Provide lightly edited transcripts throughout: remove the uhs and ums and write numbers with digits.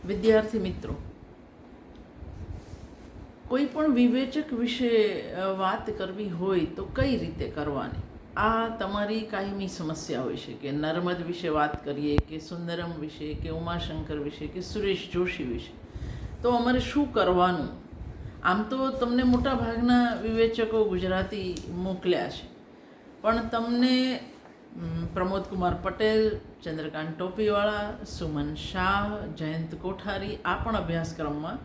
વિદ્યાર્થી મિત્રો, કોઈ પણ વિવેચક વિશે વાત કરવી હોય તો કઈ રીતે કરવાની? આ તમારી કાયમી સમસ્યા હોય છે કે નર્મદ વિશે વાત કરીએ કે સુંદરમ વિશે કે ઉમાશંકર વિશે કે સુરેશ જોશી વિશે, તો અમારે શું કરવાનું? આમ તો તમને મોટા ભાગના વિવેચકો ગુજરાતી મોકલ્યા છે, પણ તમને પ્રમોદકુમાર પટેલ, ચંદ્રકાંત ટોપીવાળા, સુમન શાહ, જયંત કોઠારી આ પણ અભ્યાસક્રમમાં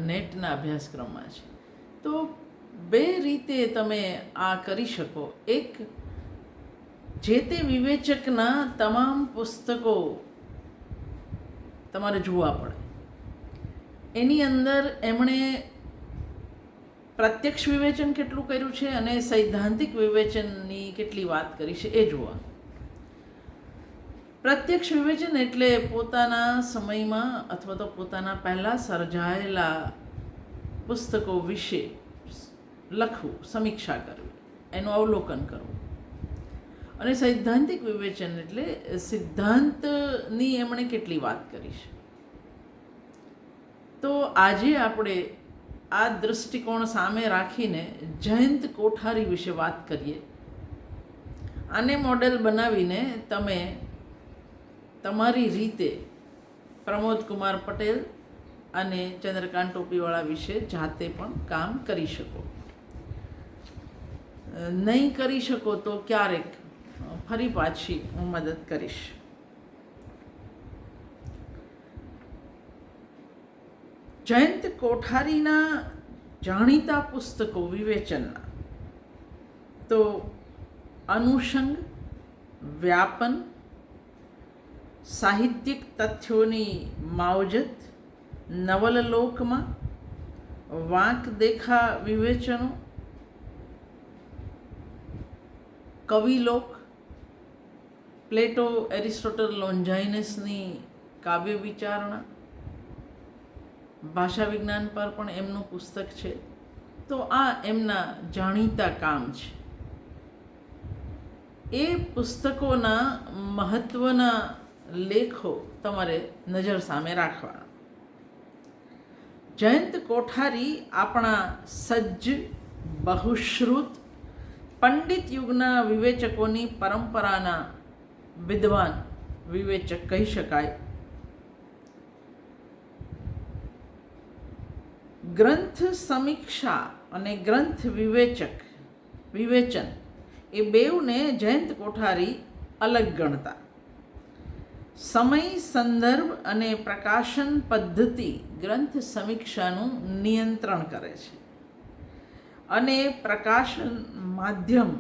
નેટના અભ્યાસક્રમમાં છે. તો બે રીતે તમે આ કરી શકો. એક, જે તે વિવેચકના તમામ પુસ્તકો તમારે જોવા પડે. એની અંદર એમણે પ્રત્યક્ષ વિવેચન કેટલું કર્યું છે અને સૈદ્ધાંતિક વિવેચનની કેટલી વાત કરી છે એ જોવા. પ્રત્યક્ષ વિવેચન એટલે પોતાના સમયમાં અથવા તો પોતાના પહેલાં સર્જાયેલા પુસ્તકો વિશે લખવું, સમીક્ષા કરવી, એનું અવલોકન કરવું. અને સૈદ્ધાંતિક વિવેચન એટલે સિદ્ધાંતની એમણે કેટલી વાત કરી છે. તો આજે આપણે આ દૃષ્ટિકોણ સામે રાખીને જયંત કોઠારી વિશે વાત કરીએ. આને મોડેલ બનાવીને તમે તમારી રીતે પ્રમોદકુમાર પટેલ અને ચંદ્રકાંત ટોપીવાળા વિશે જાતે પણ કામ કરી શકો. નહીં કરી શકો તો ક્યારેક ફરી પાછી હું મદદ કરીશ. જયંત કોઠારીના જાણીતા પુસ્તકો વિવેચનના તો અનુષંગ, વ્યાપન, સાહિત્યિક તથ્યોની માવજત, નવલલોકમાં, વાંક દેખા વિવેચનો, કવિલોક, પ્લેટો, એરિસ્ટોટલ, લોન્જાઇનસની કાવ્ય વિચારણા, ભાષા વિજ્ઞાન પર પણ એમનું પુસ્તક છે. તો આ એમના જાણીતા કામ છે. એ પુસ્તકોના મહત્ત્વના લેખો તમારે નજર સામે રાખવાના. જયંત કોઠારી આપણા સજ્જ, બહુશ્રુત, પંડિત યુગના વિવેચકોની પરંપરાના વિદ્વાન વિવેચક કહી શકાય. ગ્રંથ સમીક્ષા અને ગ્રંથ વિવેચન એ બેઉને જયંત કોઠારી અલગ ગણતા. સમય, સંદર્ભ અને પ્રકાશન પદ્ધતિ ગ્રંથ સમીક્ષાનું નિયંત્રણ કરે છે. અને પ્રકાશન માધ્યમ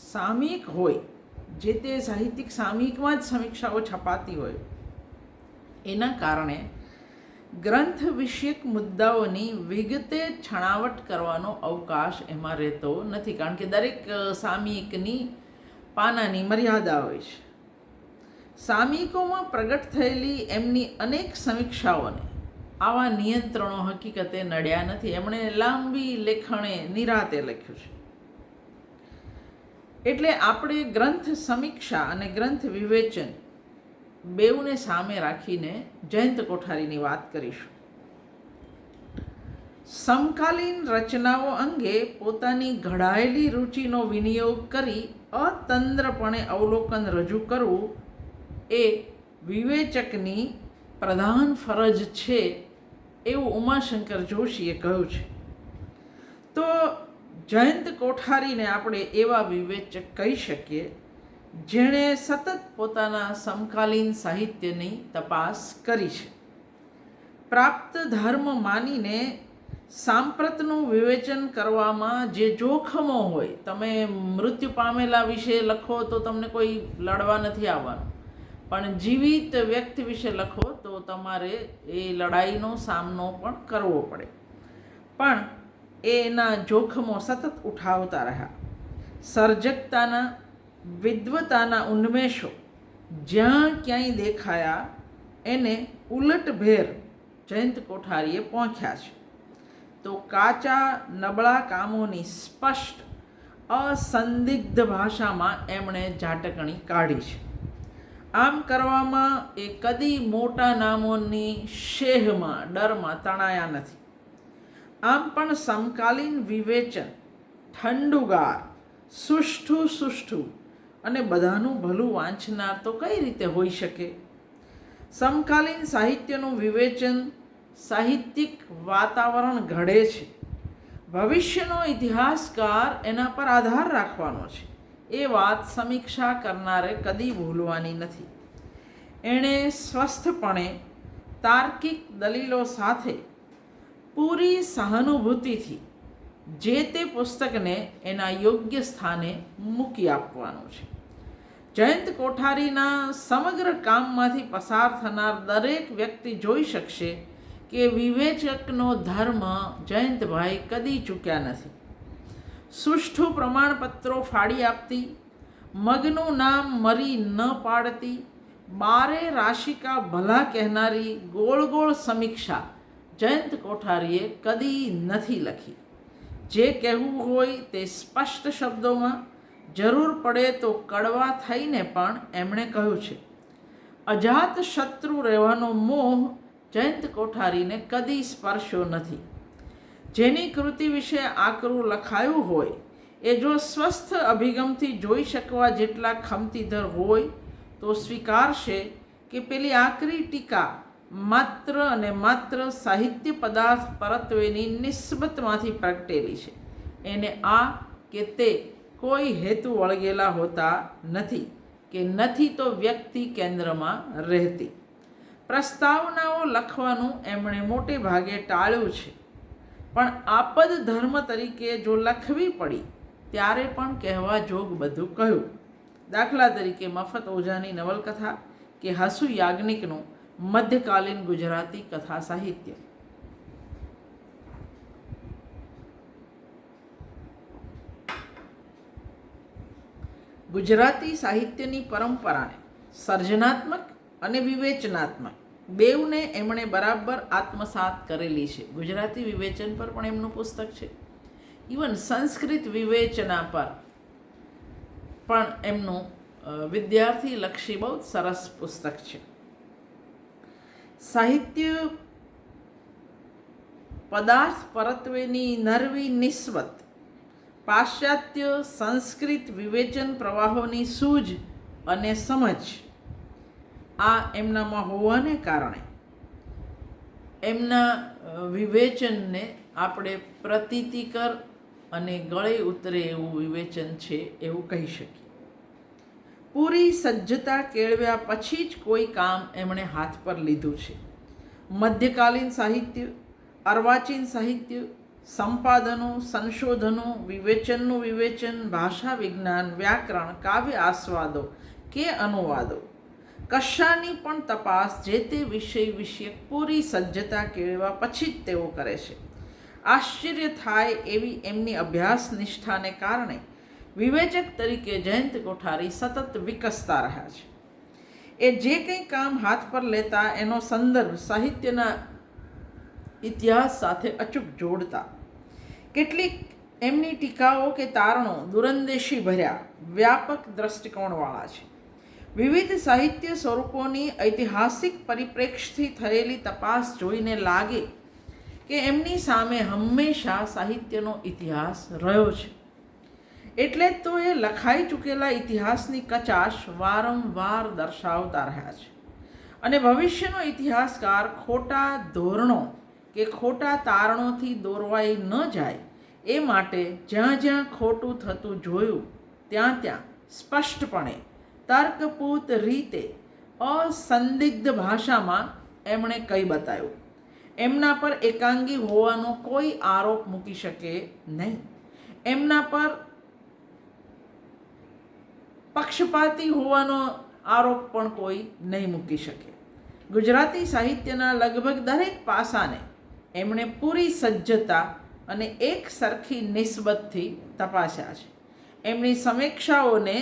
સામયિક હોય, જે તે સાહિત્યિક સામયિકમાં જ સમીક્ષાઓ છપાતી હોય, એના કારણે ગ્રંથ વિષયક મુદ્દાઓની વિગતે છણાવટ કરવાનો અવકાશ એમાં રહેતો નથી, કારણ કે દરેક સામયિકની પાનાની મર્યાદા હોય છે. સામયિકોમાં પ્રગટ થયેલી એમની અનેક સમીક્ષાઓને આવા નિયંત્રણો હકીકતે નડ્યા નથી. એમણે લાંબી લેખણે નિરાતે લખ્યું છે. એટલે આપણે ગ્રંથ સમીક્ષા અને ગ્રંથ વિવેચન બેઉને સામે રાખીને જયંત કોઠારીની વાત કરીશું. સમકાલીન રચનાઓ અંગે પોતાની ઘડાયેલી રુચિનો વિનિયોગ કરી અતંદ્રપણે અવલોકન રજૂ કરવું એ વિવેચકની પ્રધાન ફરજ છે, એવું ઉમાશંકર જોશીએ કહ્યું છે. તો જયંત કોઠારીને આપણે એવા વિવેચક કહી શકીએ જેણે સતત પોતાના સમકાલીન સાહિત્યની તપાસ કરી છે. પ્રાપ્ત ધર્મ માનીને સાંપ્રતનું વિવેચન કરવામાં જે જોખમો હોય, તમે મૃત્યુ પામેલા વિશે લખો તો તમને કોઈ લડવા નથી આવવાનું, પણ જીવિત વ્યક્તિ વિશે લખો તો તમારે એ લડાઈનો સામનો પણ કરવો પડે. પણ એના જોખમો સતત ઉઠાવતા રહ્યા. સર્જકતાના, વિદ્વતાના ઉન્મેષો જ્યાં ક્યાંય દેખાયા એને ઉલટભેર જયંત કોઠારીએ પોંખ્યા છે. તો કાચા નબળા કામોની સ્પષ્ટ અસંદિગ્ધ ભાષામાં એમણે ઝાટકણી કાઢી છે. આમ કરવામાં એ કદી મોટા નામોની શેહમાં ડરમાં તણાયા નથી. આમ પણ સમકાલીન વિવેચન ઠંડુગાર, સુષ્ઠું અને બધાનું ભલું વાંચનાર તો કઈ રીતે હોઈ શકે? સમકાલીન સાહિત્યનું વિવેચન સાહિત્યિક વાતાવરણ ઘડે છે. ભવિષ્યનો ઇતિહાસકાર એના પર આધાર રાખવાનો છે. એ વાત સમીક્ષા કરનારે કદી ભૂલવાની નથી. એણે સ્વસ્થપણે તાર્કિક દલીલો સાથે પૂરી સહાનુભૂતિથી જે તે પુસ્તકને એના યોગ્ય સ્થાને મૂકી આપવાનું છે. જયંત કોઠારીના સમગ્ર કામમાંથી પસાર થનાર દરેક વ્યક્તિ જોઈ શકશે કે વિવેચકનો ધર્મ જયંતભાઈ કદી ચૂક્યા નથી. સુષ્ઠુ પ્રમાણપત્રો ફાડી આપતી, મગનું નામ મરી ન પાડતી, બારે રાશિકા ભલા કહેનારી ગોળ સમીક્ષા જયંત કોઠારીએ કદી નથી લખી. જે કહેવું હોય તે સ્પષ્ટ શબ્દોમાં, જરૂર પડે તો કડવા થઈને પણ એમણે કહ્યું છે. અજાત શત્રુ રહેવાનો મોહ જયંત કોઠારીને કદી સ્પર્શ્યો નથી. જેની કૃતિ વિશે આકરું લખાયું હોય એ જો સ્વસ્થ અભિગમથી જોઈ શકવા જેટલા ખમતીધર હોય તો સ્વીકારશે કે પેલી આકરી ટીકા માત્ર અને માત્ર સાહિત્ય પદાર્થ પરત્વેની નિસ્બતમાંથી પ્રગટેલી છે. એને આ કે તે કોઈ હેતુ વળગેલા હોતા નથી કે નથી તો વ્યક્તિ કેન્દ્રમાં રહેતી. પ્રસ્તાવનાઓ લખવાનું એમણે મોટે ભાગે ટાળ્યું છે, પણ આપદ ધર્મ તરીકે જો લખવી પડી ત્યારે પણ કહેવા જોગ બધું કહ્યું. દાખલા તરીકે મફત ઓઝાની નવલકથા કે હસુ યાજ્ઞિકનું મધ્યકાલીન ગુજરાતી કથા સાહિત્ય. ગુજરાતી સાહિત્યની પરંપરાને સર્જનાત્મક અને વિવેચનાત્મક બેઉને એમણે બરાબર આત્મસાત કરેલી છે. ગુજરાતી વિવેચન પર પણ એમનું પુસ્તક છે. ઇવન સંસ્કૃત વિવેચના પર પણ એમનું વિદ્યાર્થીલક્ષી બહુ સરસ પુસ્તક છે. સાહિત્ય પદાર્થ પરત્વેની નરવી નિસ્બત, પાશ્ચાત્ય સંસ્કૃત વિવેચન પ્રવાહોની સૂઝ અને સમજ આ એમનામાં હોવાને કારણે એમના વિવેચનને આપણે પ્રતીતિકર અને ગળે ઉતરે એવું વિવેચન છે એવું કહી શકીએ. પૂરી સજ્જતા કેળવ્યા પછી જ કોઈ કામ એમણે હાથ પર લીધું છે. મધ્યકાલીન સાહિત્ય, અર્વાચીન સાહિત્ય, સંપાદનો, સંશોધનો, વિવેચનનું વિવેચન, ભાષા વિજ્ઞાન, વ્યાકરણ, કાવ્ય આસ્વાદો કે અનુવાદો, કશાની પણ તપાસ જે તે વિષય વિશે પૂરી સજ્જતા કેળવ્યા પછી જ તેઓ કરે છે. આશ્ચર્ય થાય એવી એમની અભ્યાસ નિષ્ઠાને કારણે વિવેચક તરીકે જયંત કોઠારી સતત વિકસતા રહ્યા છે. એ જે કંઈ કામ હાથ પર લેતા એનો સંદર્ભ સાહિત્યના ઇતિહાસ સાથે અચૂક જોડતા. કેટલીક એમની ટીકાઓ કે તારણો દૂરંદેશી ભર્યા વ્યાપક દ્રષ્ટિકોણવાળા છે. વિવિધ સાહિત્ય સ્વરૂપોની ઐતિહાસિક પરિપ્રેક્ષ્યથી થયેલી તપાસ જોઈને લાગે કે એમની સામે હંમેશા સાહિત્યનો ઇતિહાસ રહ્યો છે. એટલે જ તો એ લખાઈ ચૂકેલા ઇતિહાસની કચાશ વારંવાર દર્શાવતા રહ્યા છે. અને ભવિષ્યનો ઇતિહાસકાર ખોટા ધોરણો કે ખોટા તારણોથી દોરવાઈ ન જાય એ માટે જ્યાં જ્યાં ખોટું થતું જોયું ત્યાં સ્પષ્ટપણે તર્કપૂત રીતે અસંદિગ્ધ ભાષામાં એમણે કહી બતાવ્યું. એમના પર એકાંગી હોવાનો કોઈ આરોપ મૂકી શકે નહીં. એમના પર પક્ષપાતી હોવાનો આરોપ પણ કોઈ નહીં મૂકી શકે. ગુજરાતી સાહિત્યના લગભગ દરેક પાસાને એમણે પૂરી સજ્જતા અને એક સરખી નિસ્બતથી તપાસ્યા છે. એમની સમીક્ષાઓને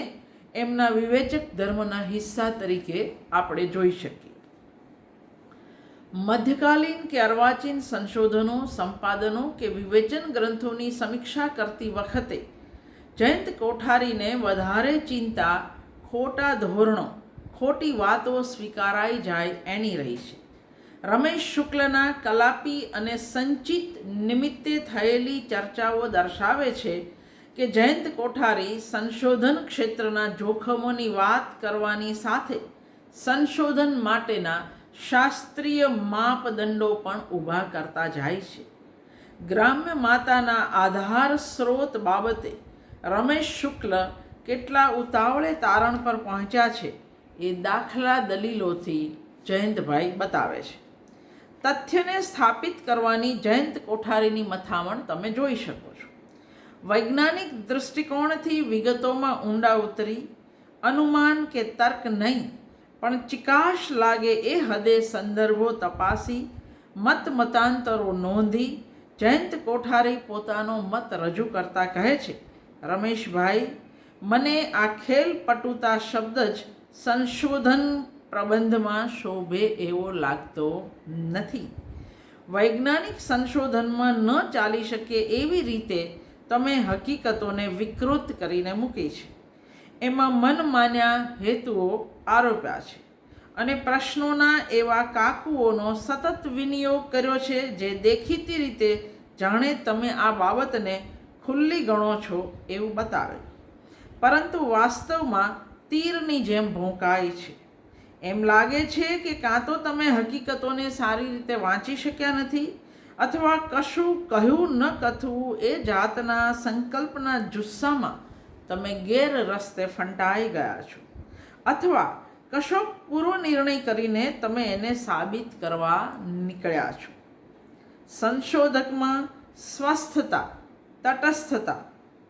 એમના વિવેચક ધર્મના હિસ્સા તરીકે આપણે જોઈ શકીએ. મધ્યકાલીન કે અર્વાચીન સંશોધનો, સંપાદનો કે વિવેચન ગ્રંથોની સમીક્ષા કરતી વખતે જયંત કોઠારીને વધારે ચિંતા ખોટા ધોરણો, ખોટી વાતો સ્વીકારાઈ જાય એની રહી છે. રમેશ શુક્લના કલાપી અને સંચિત નિમિત્તે થયેલી ચર્ચાઓ દર્શાવે છે કે જયંત કોઠારી સંશોધન ક્ષેત્રના જોખમોની વાત કરવાની સાથે સંશોધન માટેના શાસ્ત્રીય માપદંડો પણ ઊભા કરતા જાય છે. ગ્રામ્ય માતાના આધાર સ્ત્રોત બાબતે રમેશ શુક્લ કેટલા ઉતાવળે તારણ પર પહોંચ્યા છે એ દાખલા દલીલોથી જયંતભાઈ બતાવે છે. તથ્યને સ્થાપિત કરવાની જયંત કોઠારીની મથામણ તમે જોઈ શકો છો. વૈજ્ઞાનિક દૃષ્ટિકોણથી વિગતોમાં ઊંડા ઉતરી અનુમાન કે તર્ક નહીં પણ ચિકાશ લાગે એ હદે સંદર્ભો તપાસી મતાંતરો નોંધી જયંત કોઠારી પોતાનો મત રજૂ કરતા કહે છે, રમેશભાઈ, મને આ ખેલપટુતા શબ્દ જ સંશોધન પ્રબંધમાં શોભે એવો લાગતો નથી. વૈજ્ઞાનિક સંશોધનમાં ન ચાલી શકે એવી રીતે તમે હકીકતોને વિકૃત કરીને મૂકી છે. એમાં મનમાન્યા હેતુઓ આરોપ્યા છે અને પ્રશ્નોના એવા કાકુઓનો સતત વિનિયોગ કર્યો છે જે દેખીતી રીતે જાણે તમે આ બાબતને ખુલ્લી ગણો છો એવું બતાવે, પરંતુ વાસ્તવમાં તીરની જેમ ભોંકાય છે. એમ લાગે છે કે કાં તો તમે હકીકતોને સારી રીતે વાંચી શક્યા નથી અથવા કશું કહ્યું ન કથવું એ જાતના સંકલ્પના જુસ્સામાં તમે ગેરરસ્તે ફંટાઈ ગયા છો અથવા કશો પૂરો નિર્ણય કરીને તમે એને સાબિત કરવા નીકળ્યા છો. સંશોધકમાં સ્વસ્થતા, તટસ્થતા,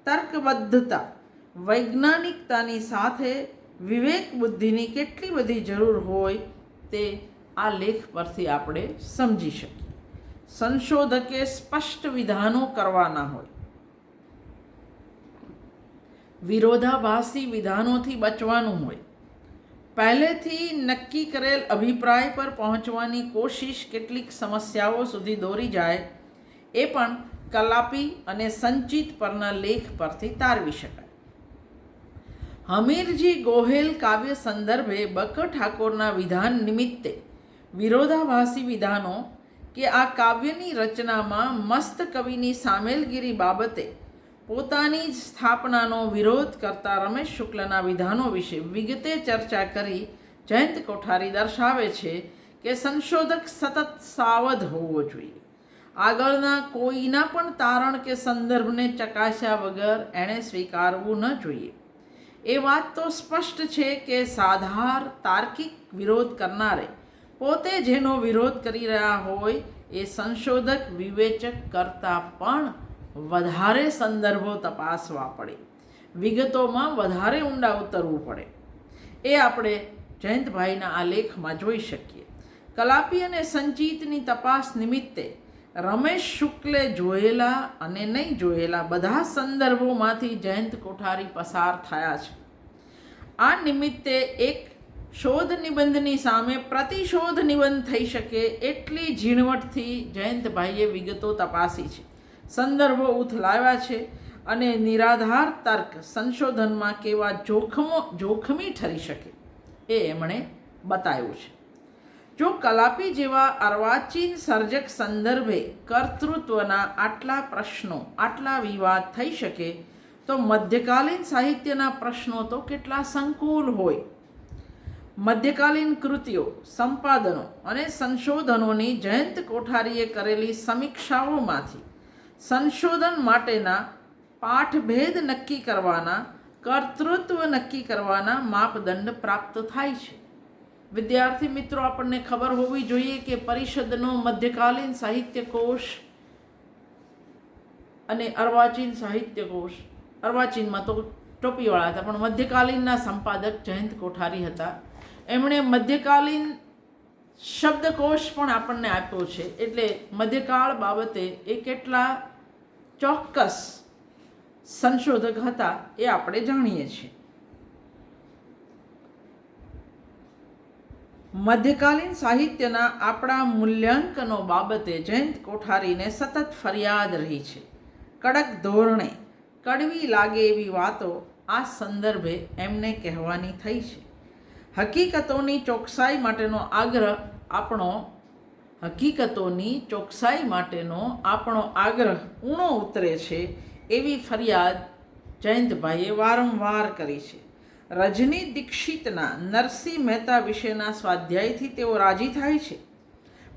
તર્કબદ્ધતા, વૈજ્ઞાનિકતાની સાથે વિવેક બુદ્ધિની કેટલી બધી જરૂર હોય તે આ લેખ પરથી આપણે સમજી શકીએ. સંશોધકે સ્પષ્ટ વિધાનો કરવાના હોય, વિરોધાભાસી વિધાનોથી બચવાનું હોય, પહેલેથી નક્કી કરેલ અભિપ્રાય પર પહોંચવાની કોશિશ કેટલીક સમસ્યાઓ સુધી દોરી જાય એ પણ કલાપી અને સંચિત પરના લેખ પરથી તારવી શકાય. હમીરજી ગોહેલ કાવ્ય સંદર્ભે બક ઠાકોરના વિધાન નિમિત્તે વિરોધાભાસી વિધાનો કે આ કાવ્યની રચનામાં મસ્ત કવિની સામેલગીરી બાબતે પોતાની જ સ્થાપનાનો વિરોધ કરતા રમેશ શુક્લના વિધાનો વિશે વિગતે ચર્ચા કરી જયંત કોઠારી દર્શાવે છે કે સંશોધક સતત સાવધ હોવો જોઈએ. આગળના કોઈના પણ તારણ કે સંદર્ભને ચકાસ્યા વગર એણે સ્વીકારવું ન જોઈએ. એ વાત તો સ્પષ્ટ છે કે સાધાર તાર્કિક વિરોધ કરનારે પોતે જેનો વિરોધ કરી રહ્યા હોય એ સંશોધક વિવેચક કરતાં પણ વધારે સંદર્ભો તપાસવા પડે, વિગતોમાં વધારે ઊંડા ઉતરવું પડે. એ આપણે જયંતભાઈના આ લેખમાં જોઈ શકીએ. કલાપી અને સંચિતની તપાસ નિમિત્તે રમેશ શુક્લે જોયેલા અને નહીં જોયેલા બધા સંદર્ભોમાંથી જયંત કોઠારી પસાર થયા છે. આ નિમિત્તે એક શોધ નિબંધની સામે પ્રતિશોધ નિબંધ થઈ શકે એટલી ઝીણવટથી જયંતભાઈએ વિગતો તપાસી છે, સંદર્ભો ઉથલાવ્યા છે અને નિરાધાર તર્ક સંશોધનમાં કેવા જોખમી ઠરી શકે એ એમણે બતાવ્યું છે. જો કલાપી જેવા અર્વાચીન સર્જક સંદર્ભે કર્તૃત્વના આટલા પ્રશ્નો, આટલા વિવાદ થઈ શકે તો મધ્યકાલીન સાહિત્યના પ્રશ્નો તો કેટલા સંકુલ હોય. મધ્યકાલીન કૃતિઓ, સંપાદનો અને સંશોધનોની જયંત કોઠારીએ કરેલી સમીક્ષાઓમાંથી સંશોધન માટેના પાઠભેદ નક્કી કરવાના, કર્તૃત્વ નક્કી કરવાના માપદંડ પ્રાપ્ત થાય છે. વિદ્યાર્થી મિત્રો, આપણને ખબર હોવી જોઈએ કે પરિષદનો મધ્યકાલીન સાહિત્યકોશ અને અર્વાચીન સાહિત્યકોશ, અર્વાચીનમાં તો ટોપીવાળા હતા પણ મધ્યકાલીનના સંપાદક જયંત કોઠારી હતા. એમણે મધ્યકાલીન શબ્દકોશ પણ આપણને આપ્યો છે, એટલે મધ્યકાળ બાબતે એ કેટલા ચોક્કસ સંશોધક હતા એ આપણે જાણીએ છીએ. મધ્યકાલીન સાહિત્યના આપણા મૂલ્યાંકનો બાબતે જયંત કોઠારીને સતત ફરિયાદ રહી છે. કડક ધોરણે કડવી લાગે એવી વાતો આ સંદર્ભે એમને કહેવાની થઈ છે. હકીકતોની ચોકસાઈ માટેનો આગ્રહ ઊણો ઉતરે છે એવી ફરિયાદ જયંતભાઈએ વારંવાર કરી છે. રજની દીક્ષિતના નરસિંહ મહેતા વિશેના સ્વાધ્યાયથી તેઓ રાજી થાય છે,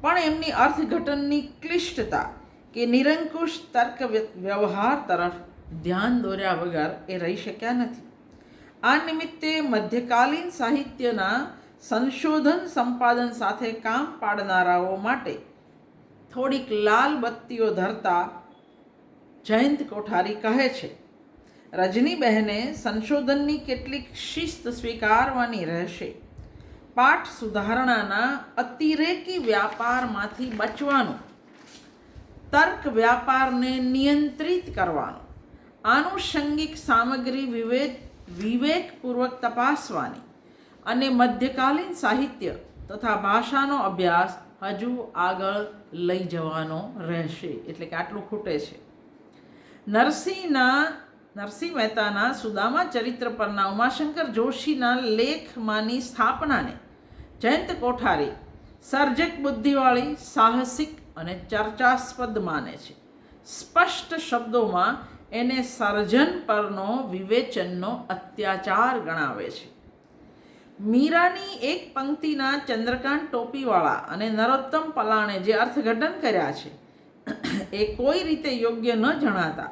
પણ એમની અર્થઘટનની ક્લિષ્ટતા કે નિરંકુશ તર્ક વ્યવહાર તરફ ધ્યાન દોર્યા વગર એ રહી શક્યા નથી. આ નિમિત્તે મધ્યકાલીન સાહિત્યના સંશોધન સંપાદન સાથે કામ પાડનારાઓ માટે થોડીક લાલ બત્તીઓ ધરતા જયંત કોઠારી કહે છે, રજનીબહેને સંશોધનની કેટલીક શિસ્ત સ્વીકારવાની રહેશે. પાઠ સુધારણાના અતિરેકી વ્યાપારમાંથી બચવાનું, તર્ક વ્યાપારને નિયંત્રિત કરવાનું, આનુષંગિક સામગ્રી વિવેકપૂર્વક તપાસવાની અને મધ્યકાલીન સાહિત્ય તથા ભાષાનો અભ્યાસ હજુ આગળ લઈ જવાનો રહેશે. એટલે કે આટલું ખૂટે છે. નરસિંહ મહેતાના સુદામા ચરિત્ર પરના ઉમાશંકર જોશીના લેખમાંની સ્થાપનાને જયંત કોઠારી સર્જક બુદ્ધિવાળી, સાહસિક અને ચર્ચાસ્પદ માને છે. સ્પષ્ટ શબ્દોમાં એને સર્જન પરનો વિવેચનનો અત્યાચાર ગણાવે છે. મીરાની એક પંક્તિના ચંદ્રકાંત ટોપીવાળા અને નરોત્તમ પલાણે જે અર્થઘટન કર્યા છે એ કોઈ રીતે યોગ્ય ન જણાતા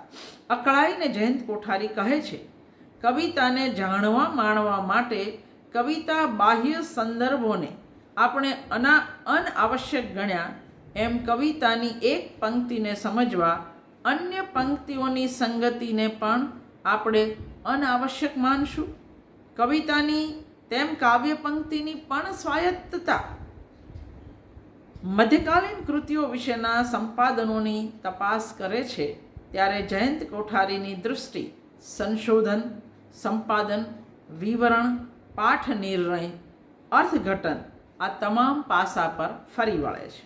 અકળાઈને જયંત કોઠારી કહે છે, કવિતાને જાણવા માણવા માટે કવિતા બાહ્ય સંદર્ભોને આપણે અનાવશ્યક ગણ્યા એમ કવિતાની એક પંક્તિને સમજવા અન્ય પંક્તિઓની સંગતિને પણ આપણે અનાવશ્યક માનશું. કવિતાની તેમ કાવ્ય પંક્તિની પણ સ્વાયત્તતા. મધ્યકાલીન કૃતિઓ વિશેના સંપાદનોની તપાસ કરે છે ત્યારે જયંત કોઠારીની દૃષ્ટિ સંશોધન, સંપાદન, વિવરણ, પાઠ નિર્ણય, અર્થઘટન આ તમામ પાસા પર ફરી વળે છે.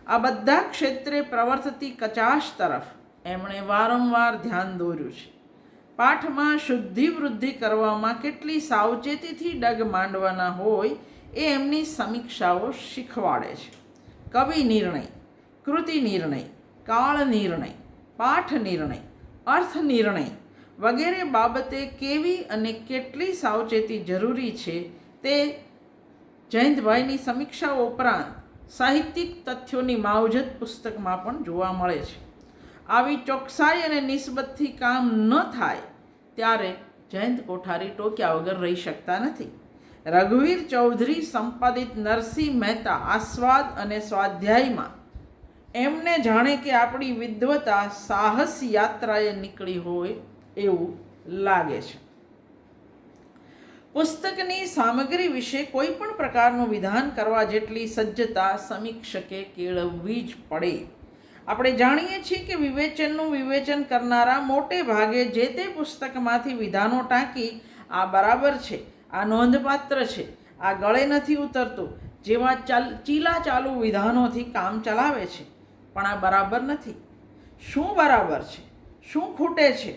આ બધા ક્ષેત્રે પ્રવર્તતી કચાશ તરફ એમણે વારંવાર ધ્યાન દોર્યું છે. પાઠમાં શુદ્ધિવૃદ્ધિ કરવામાં કેટલી સાવચેતીથી ડગ માંડવાના હોય એ એમની સમીક્ષાઓ શીખવાડે છે. કવિ નિર્ણય, કૃતિ નિર્ણય, કાળ નિર્ણય, પાઠ નિર્ણય, અર્થ નિર્ણય વગેરે બાબતે કેવી અને કેટલી સાવચેતી જરૂરી છે તે જયંતભાઈની સમીક્ષાઓ ઉપરાંત સાહિત્યિક તથ્યોની માવજત પુસ્તકમાં પણ જોવા મળે છે. આવી ચોકસાઈ અને નિસ્બતથી કામ ન થાય ત્યારે જયંત કોઠારી ટોક્યા વગર રહી શકતા નથી. રઘુવીર ચૌધરી સંપાદિત નરસિંહ મહેતા આસ્વાદ અને સ્વાધ્યાયમાં એમને જાણે કે આપણી વિદ્વતા સાહસ યાત્રાએ નીકળી હોય એવું લાગે છે. પુસ્તકની સામગ્રી વિશે કોઈ પણ પ્રકારનું વિધાન કરવા જેટલી સજ્જતા સમીક્ષકે કેળવવી જ પડે. આપણે જાણીએ છીએ કે વિવેચનનું વિવેચન કરનારા મોટે ભાગે જે તે પુસ્તકમાંથી વિધાનો ટાંકી આ બરાબર છે, આ નોંધપાત્ર છે, આ ગળે નથી ઉતરતું જેવા ચીલાચાલુ વિધાનોથી કામ ચલાવે છે. પણ આ બરાબર નથી. શું બરાબર છે, શું ખૂટે છે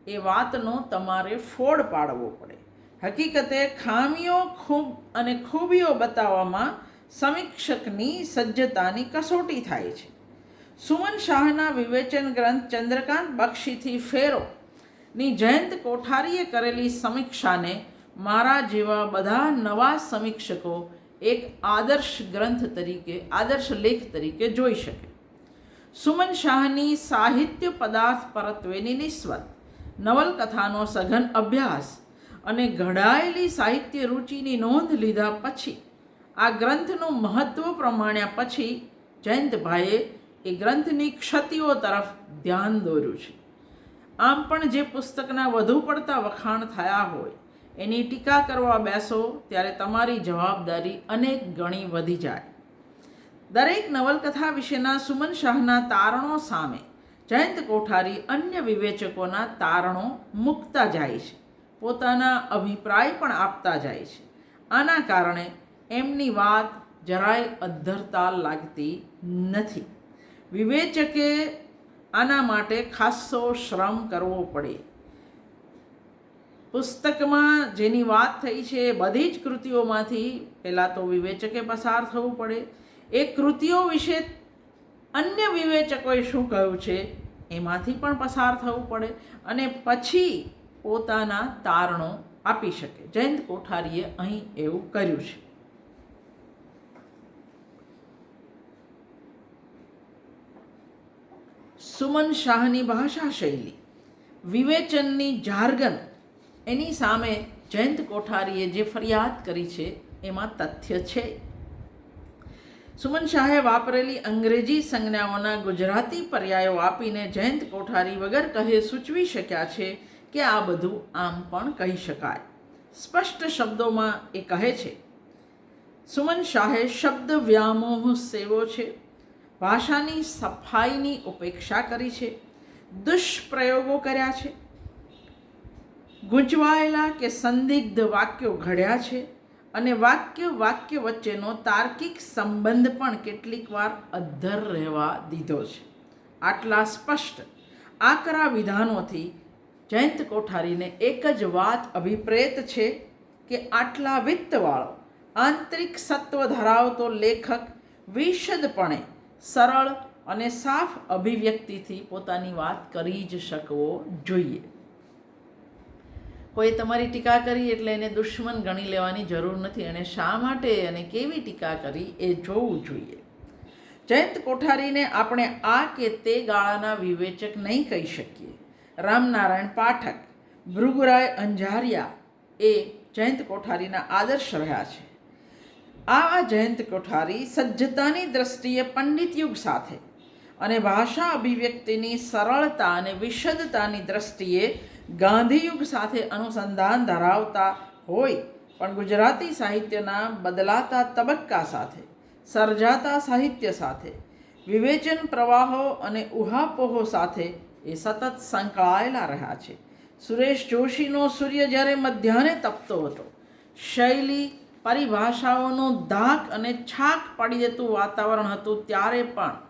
એ વાતનો તમારે ફોડ પાડવો પડે. હકીકતે ખામીઓ અને ખૂબીઓ બતાવવામાં સમીક્ષકની સજ્જતાની કસોટી થાય છે. સુમન શાહના વિવેચન ગ્રંથ ચંદ્રકાંત બક્ષીથી ફેરો ની જયંત કોઠારીએ કરેલી સમીક્ષાને મારા જેવા બધા નવા સમીક્ષકો એક આદર્શ લેખ તરીકે જોઈ શકે. સુમન શાહની સાહિત્ય પદાર્થ પરત્વેની નિસ્બત, નવલકથાનો સઘન અભ્યાસ અને ઘડાયેલી સાહિત્ય રૂચિની નોંધ લીધા પછી આ ગ્રંથનું મહત્ત્વ પ્રમાણ્યા પછી જયંતભાઈએ એ ગ્રંથની ક્ષતિઓ તરફ ધ્યાન દોર્યું છે. આમ પણ જે પુસ્તકના વધુ પડતા વખાણ થયા હોય એની ટીકા કરવા બેસો ત્યારે તમારી જવાબદારી અનેક ગણી વધી જાય. દરેક નવલકથા વિશેના સુમન શાહના તારણો સામે જયંત કોઠારી અન્ય વિવેચકોના તારણો મૂકતા જાય છે, પોતાના અભિપ્રાય પણ આપતા જાય છે. આના કારણે એમની વાત જરાય અધ્ધરતા લાગતી નથી. વિવેચકે આના માટે ખાસ્સો શ્રમ કરવો પડે. પુસ્તકમાં જેની વાત થઈ છે એ બધી જ કૃતિઓમાંથી પહેલાં તો વિવેચકે પસાર થવું પડે, એ કૃતિઓ વિશે અન્ય વિવેચકોએ શું કહ્યું છે એમાંથી પણ પસાર થવું પડે, અને પછી પોતાના તારણો આપી શકે. જયંત કોઠારીએ અહીં એવું કર્યું છે. સુમન શાહની ભાષા શૈલી, વિવેચનની જાર્ગન, એની સામે જયંત કોઠારીએ જે ફરિયાદ કરી છે એમાં તથ્ય છે. સુમન શાહે વાપરેલી અંગ્રેજી સંજ્ઞાઓના ગુજરાતી પર્યાયો આપીને જયંત કોઠારી વગર કહે સૂચવી શક્યા છે કે આ બધું આમ પણ કહી શકાય. સ્પષ્ટ શબ્દોમાં એ કહે છે, સુમન શાહે શબ્દ વ્યામોહ સેવો છે, ભાષાની સફાઈની ઉપેક્ષા કરી છે, દુષ્પ્રયોગો કર્યા છે, ગૂંચવાયેલા કે સંદિગ્ધ વાક્યો ઘડ્યા છે, અને વાક્ય વચ્ચેનો તાર્કિક સંબંધ પણ કેટલીક વાર અધ્ધર રહેવા દીધો છે. આટલા સ્પષ્ટ આકરા વિધાનોથી જયંત કોઠારીને એક જ વાત અભિપ્રેત છે કે આટલા વિત્તવાળો આંતરિક સત્વ ધરાવતો લેખક વિશદપણે સરળ અને સાફ અભિવ્યક્તિથી પોતાની વાત કરી જ શકવો જોઈએ. કોઈ તમારી ટીકા કરી એટલે એને દુશ્મન ગણી લેવાની જરૂર નથી. એને શા માટે અને કેવી ટીકા કરી એ જોવું જોઈએ. જયંત કોઠારીને આપણે આ કે તે ગાળાના વિવેચક નહીં કહી શકીએ. રામનારાયણ પાઠક, ભૃગુરાય અંજારિયા એ જયંત કોઠારીના આદર્શ રહ્યા છે. આ જયંત કોઠારી સજ્જતાની દ્રષ્ટિએ પંડિત યુગ સાથે અને ભાષા અભિવ્યક્તિની સરળતા અને વિશદતાની દ્રષ્ટિએ ગાંધીયુગ સાથે અનુસંધાન ધરાવતા હોય, પણ ગુજરાતી સાહિત્યના બદલાતા તબક્કા સાથે, સર્જાતા સાહિત્ય સાથે, વિવેચન પ્રવાહો અને ઉહાપોહો સાથે એ સતત સંકળાયેલા રહ્યા છે. સુરેશ જોશીનો સૂર્ય જ્યારે મધ્યાહ્ને તપતો હતો, શૈલી પરિભાષાઓનો ધાક અને છાક પડી જતું વાતાવરણ હતું, ત્યારે પણ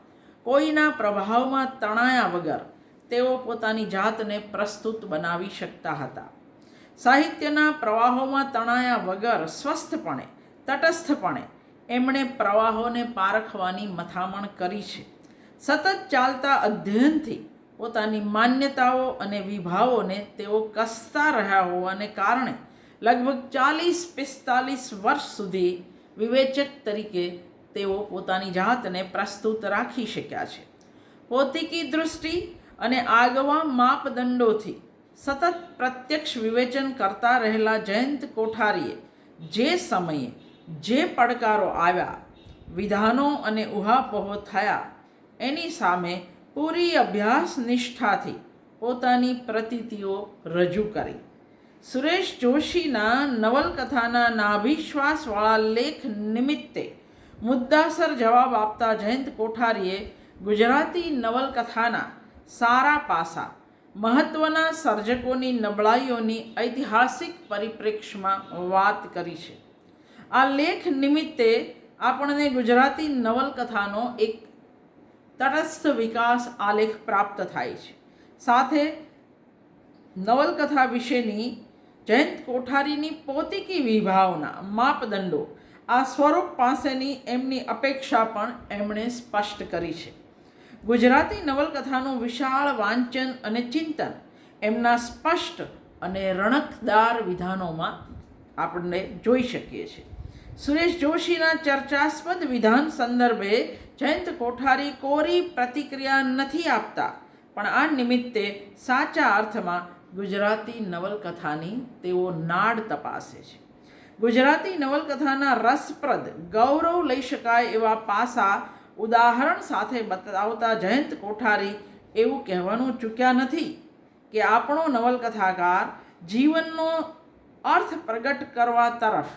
કોઈના પ્રભાવમાં તણાયા વગર તેઓ પોતાની જાતને પ્રસ્તુત બનાવી શકતા હતા. સાહિત્યના પ્રવાહોમાં તણાયા વગર સ્વસ્થપણે, તટસ્થપણે એમણે પ્રવાહોને પારખવાની મથામણ કરી છે. સતત ચાલતા અધ્યયનથી પોતાની માન્યતાઓ અને વિભાવોને તેઓ કસતા રહ્યા હોવાને કારણે લગભગ 40-45 વર્ષ સુધી વિવેચક તરીકે તેઓ પોતાની જાતને પ્રસ્તુત રાખી શક્યા છે. ભૌતિકી દૃષ્ટિ અને આગવા માપદંડોથી સતત પ્રત્યક્ષ વિવેચન કરતા રહેલા જયંત કોઠારીએ જે સમયે જે પડકારો આવ્યા, વિધાનો અને ઉહાપોહો થયા, એની સામે પૂરી અભ્યાસ નિષ્ઠાથી પોતાની પ્રતીતિઓ રજૂ કરી. સુરેશ જોશીના નવલકથાના નાભિશ્વાસવાળા લેખ નિમિત્તે મુદ્દાસર જવાબ આપતા જયંત કોઠારીએ ગુજરાતી નવલકથાના સારા પાસા, મહત્ત્વના સર્જકોની નબળાઈઓની ઐતિહાસિક પરિપ્રેક્ષ્યમાં વાત કરી છે. આ લેખ નિમિત્તે આપણને ગુજરાતી નવલકથાનો એક તટસ્થ વિકાસ આલેખ પ્રાપ્ત થાય છે. સાથે નવલકથા વિશેની જયંત કોઠારીની પોતીકી વિભાવના, માપદંડો, આ સ્વરૂપ પાસેની એમની અપેક્ષા પણ એમણે સ્પષ્ટ કરી છે. ગુજરાતી નવલકથાનું વિશાળ વાંચન અને ચિંતન એમના સ્પષ્ટ અને રણકદાર વિધાનોમાં આપણે જોઈ શકીએ છીએ. સુરેશ જોશીના ચર્ચાસ્પદ વિધાન સંદર્ભે જયંત કોઠારી કોરી પ્રતિક્રિયા નથી આપતા, પણ આ નિમિત્તે સાચા અર્થમાં ગુજરાતી નવલકથાની તેઓ નાડ તપાસે છે. ગુજરાતી નવલકથાના રસપ્રદ, ગૌરવ લઈ શકાય એવા પાસા ઉદાહરણ સાથે બતાવતા જયંત કોઠારી એવું કહેવાનું ચૂક્યા નથી કે આપણો નવલકથાકાર જીવનનો અર્થ પ્રગટ કરવા તરફ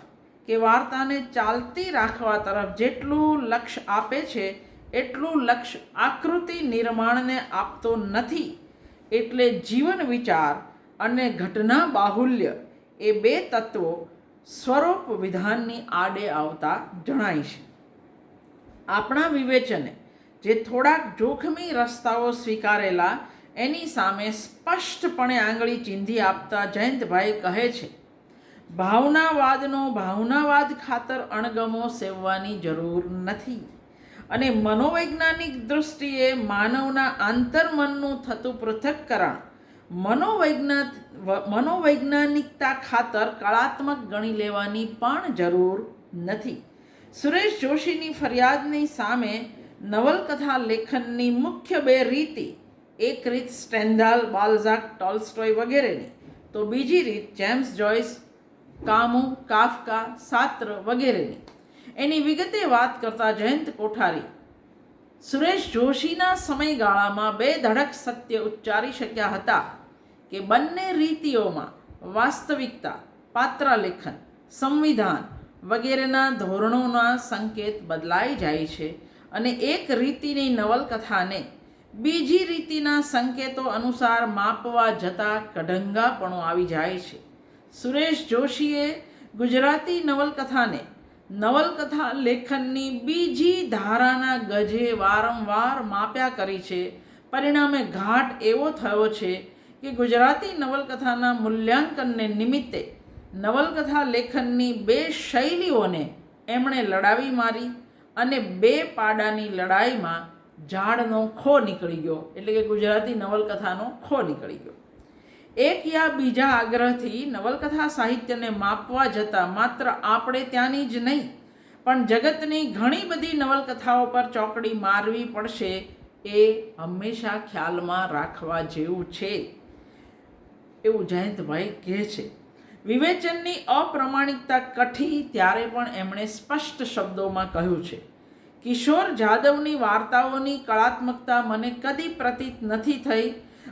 કે વાર્તાને ચાલતી રાખવા તરફ જેટલું લક્ષ્ય આપે છે એટલું લક્ષ્ય આકૃતિ નિર્માણને આપતો નથી. એટલે જીવન વિચાર અને ઘટના બાહુલ્ય એ બે તત્વો સ્વરૂપ વિધાનની આડે આવતા જણાય છે. આપણા વિવેચને જે થોડાક જોખમી રસ્તાઓ સ્વીકારેલા એની સામે સ્પષ્ટપણે આંગળી ચીંધી આપતા જયંતભાઈ કહે છે, ભાવનાવાદનો ભાવનાવાદ ખાતર અણગમો સેવવાની જરૂર નથી અને મનોવૈજ્ઞાનિક દૃષ્ટિએ માનવના આંતરમનનું થતું પૃથક્કરણ મનોવૈજ્ઞાનિકતા ખાતર કળાત્મક ગણી લેવાની પણ જરૂર નથી. સુરેશ જોશીની ફરિયાદની સામે નવલકથા લેખનની મુખ્ય બે રીતિ, એક રીત સ્ટેન્ડાલ, બાલ્ઝાક, ટોલ્સ્ટોય વગેરેની, તો બીજી રીત જેમ્સ જોયસ, કામુ, કાફકા, સાત્ર વગેરેની. એની વિગતે વાત કરતા જયંત કોઠારી સુરેશ જોશીના સમયગાળામાં બે ધડક સત્ય ઉચ્ચારી શક્યા હતા કે બંને રીતિઓમાં વાસ્તવિકતા, પાત્રાલેખન, સંવિધાન વગેરેના ધોરણોના સંકેત બદલાઈ જાય છે અને એક રીતિની નવલકથાને બીજી રીતિના સંકેતો અનુસાર માપવા જતાં કઢંગાપણું આવી જાય છે. સુરેશ જોશીએ ગુજરાતી નવલકથાને નવલકથા લેખનની બીજી ધારાના ગજે વારંવાર માપ્યા કરી છે. પરિણામે ઘાટ એવો થયો છે કે ગુજરાતી નવલકથાના મૂલ્યાંકનને નિમિત્તે નવલકથા લેખનની બે શૈલીઓને એમણે લડાવી મારી અને બે પાડાની લડાઈમાં ઝાડનો ખો નીકળી ગયો, એટલે કે ગુજરાતી નવલકથાનો ખો નીકળી ગયો. એક યા બીજા આગ્રહથી નવલકથા સાહિત્યને માપવા જતાં માત્ર આપણે ત્યાંની જ નહીં પણ જગતની ઘણી બધી નવલકથાઓ પર ચોકડી મારવી પડશે એ હંમેશા ખ્યાલમાં રાખવા જેવું છે, એવું જયંતભાઈ કહે છે. વિવેચનની અપ્રમાણિકતા કઠી ત્યારે પણ એમણે સ્પષ્ટ શબ્દોમાં કહ્યું છે, કિશોર જાદવની વાર્તાઓની કળાત્મકતા મને કદી પ્રતીત નથી થઈ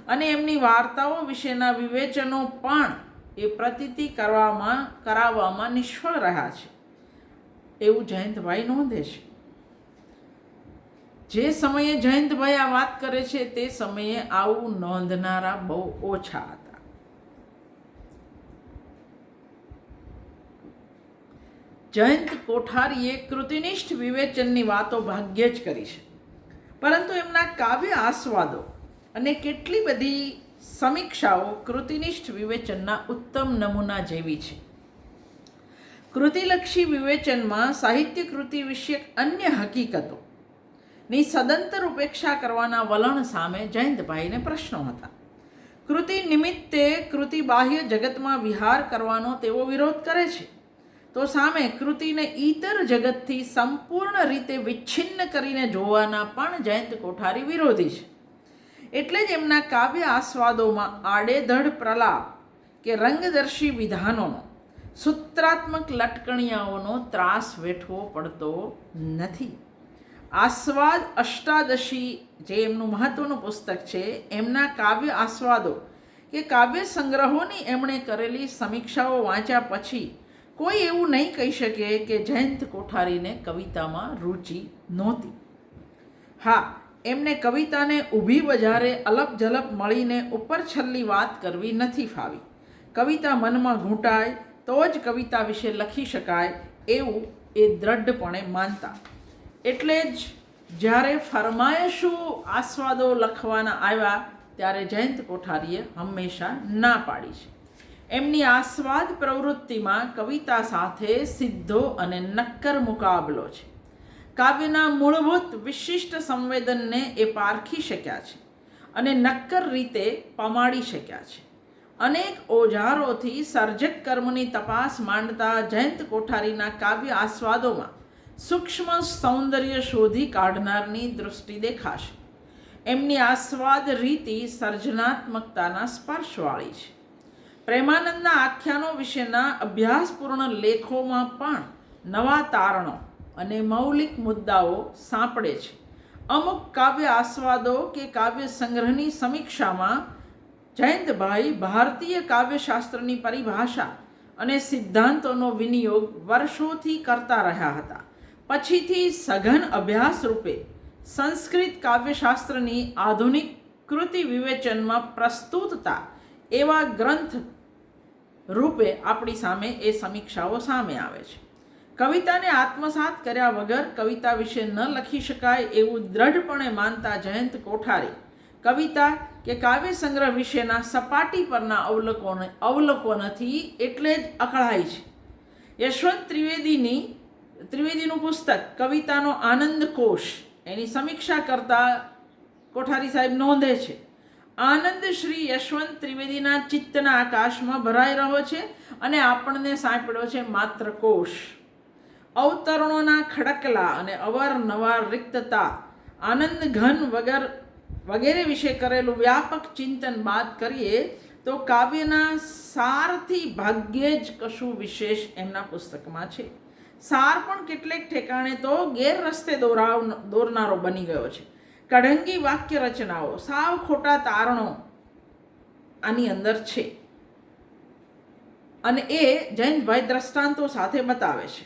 અને એમની વાર્તાઓ વિશેના વિવેચનો પણ એ પ્રતીતિ કરાવવામાં નિષ્ફળ રહ્યા છે, એવું જયંતભાઈ નોંધે છે. જે સમયે જયંતભાઈ આ વાત કરે છે તે સમયે આવું નોંધનારા બહુ ઓછા હતા. જયંત કોઠારીએ કૃતિનિષ્ઠ વિવેચનની વાતો ભાગ્યે જ કરી છે, પરંતુ એમના કાવ્ય આસ્વાદો અને કેટલી બધી સમીક્ષાઓ કૃતિનિષ્ઠ વિવેચનના ઉત્તમ નમૂના જેવી છે. કૃતિલક્ષી વિવેચનમાં સાહિત્ય કૃતિ વિશે અન્ય હકીકતોની સદંતર ઉપેક્ષા કરવાના વલણ સામે જયંતભાઈને પ્રશ્નો હતા. કૃતિ નિમિત્તે કૃતિ બાહ્ય જગતમાં વિહાર કરવાનો તેઓ વિરોધ કરે છે, તો સામે કૃતિને ઈતર જગતથી સંપૂર્ણ રીતે વિચ્છિન્ન કરીને જોવાના પણ જયંત કોઠારી વિરોધી છે. એટલે જ એમના કાવ્ય આસ્વાદોમાં આડેધડ પ્રલાપ કે રંગદર્શી વિધાનોનો, સૂત્રાત્મક લટકણિયાઓનો ત્રાસ વેઠવો પડતો નથી. આસ્વાદ અષ્ટાદશી જે એમનું મહત્વનું પુસ્તક છે, એમના કાવ્ય આસ્વાદો કે કાવ્ય સંગ્રહોની એમણે કરેલી સમીક્ષાઓ વાંચ્યા પછી કોઈ એવું નહીં કહી શકે કે જયંત કોઠારીને કવિતામાં રુચિ નહોતી. હા, એમને કવિતાને ઊભી બજારે અલપ જલપ મળીને ઉપર છલ્લી વાત કરવી નથી ફાવી. કવિતા મનમાં ઘૂંટાય તો જ કવિતા વિશે લખી શકાય એવું એ દ્રઢપણે માનતા. એટલે જ જ્યારે ફરમાયશું આસ્વાદો લખવાના આવ્યા ત્યારે જયંત કોઠારીએ હંમેશા ના પાડી છે. એમની આસ્વાદ પ્રવૃત્તિમાં કવિતા સાથે સીધો અને નક્કર મુકાબલો છે. કાવ્યના મૂળભૂત વિશિષ્ટ સંવેદનને એ પારખી શક્યા છે અને નક્કર રીતે પમાડી શક્યા છે. અનેક ઓજારોથી સર્જક કર્મની તપાસ માંડતા જયંત કોઠારીના કાવ્ય આસ્વાદોમાં સૂક્ષ્મ સૌંદર્ય શોધી કાઢનારની દૃષ્ટિ દેખાશે. એમની આસ્વાદ રીતિ સર્જનાત્મકતાના સ્પર્શવાળી છે. પ્રેમાનંદના આખ્યાનો વિશેના અભ્યાસપૂર્ણ લેખોમાં પણ નવા તારણો અને મૌલિક મુદ્દાઓ સાંપડે છે. અમુક કાવ્ય આસ્વાદો કે કાવ્ય સંગ્રહની સમીક્ષામાં જયંતભાઈ ભારતીય કાવ્યશાસ્ત્રની પરિભાષા અને સિદ્ધાંતોનો વિનિયોગ વર્ષોથી કરતા રહ્યા હતા. પછીથી સઘન અભ્યાસ રૂપે સંસ્કૃત કાવ્યશાસ્ત્રની આધુનિક કૃતિ વિવેચનમાં પ્રસ્તુતતા એવા ગ્રંથ રૂપે આપણી સામે એ સમીક્ષાઓ સામે આવે છે. કવિતાને આત્મસાત કર્યા વગર કવિતા વિશે ન લખી શકાય એવું દ્રઢપણે માનતા જયંત કોઠારી કવિતા કે કાવ્ય સંગ્રહ વિશેના સપાટી પરના અવલોકનથી એટલે જ અકળાય છે. યશવંત ત્રિવેદીનું પુસ્તક કવિતાનો આનંદ કોશ એની સમીક્ષા કરતા કોઠારી સાહેબ નોંધે છે, આનંદ શ્રી યશવંત ત્રિવેદીના ચિત્તના આકાશમાં ભરાઈ રહ્યો છે અને આપણને સાંપડ્યો છે માત્ર કોશ. અવતરણોના ખડકલા અને અવારનવાર રિક્તતા, આનંદ ઘન વગેરે વિશે કરેલું વ્યાપક ચિંતન બાદ કરીએ તો કાવ્યના સારથી ભાગ્યે જ કશું વિશેષ એમના પુસ્તકમાં છે. સાર પણ કેટલેક ઠેકાણે તો ગેરરસ્તે દોરનારો બની ગયો છે. કઢંગી વાક્ય રચનાઓ, સાવ ખોટા તારણો આની અંદર છે અને એ જયંતભાઈ દ્રષ્ટાંતો સાથે બતાવે છે.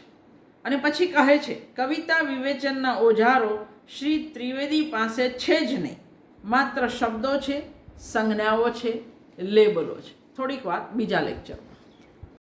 અને પછી કહે છે, કવિતા વિવેચનના ઓજારો શ્રી ત્રિવેદી પાસે છે જ નહીં, માત્ર શબ્દો છે, સંજ્ઞાઓ છે, લેબલો છે. થોડીક વાત બીજા લેક્ચરમાં.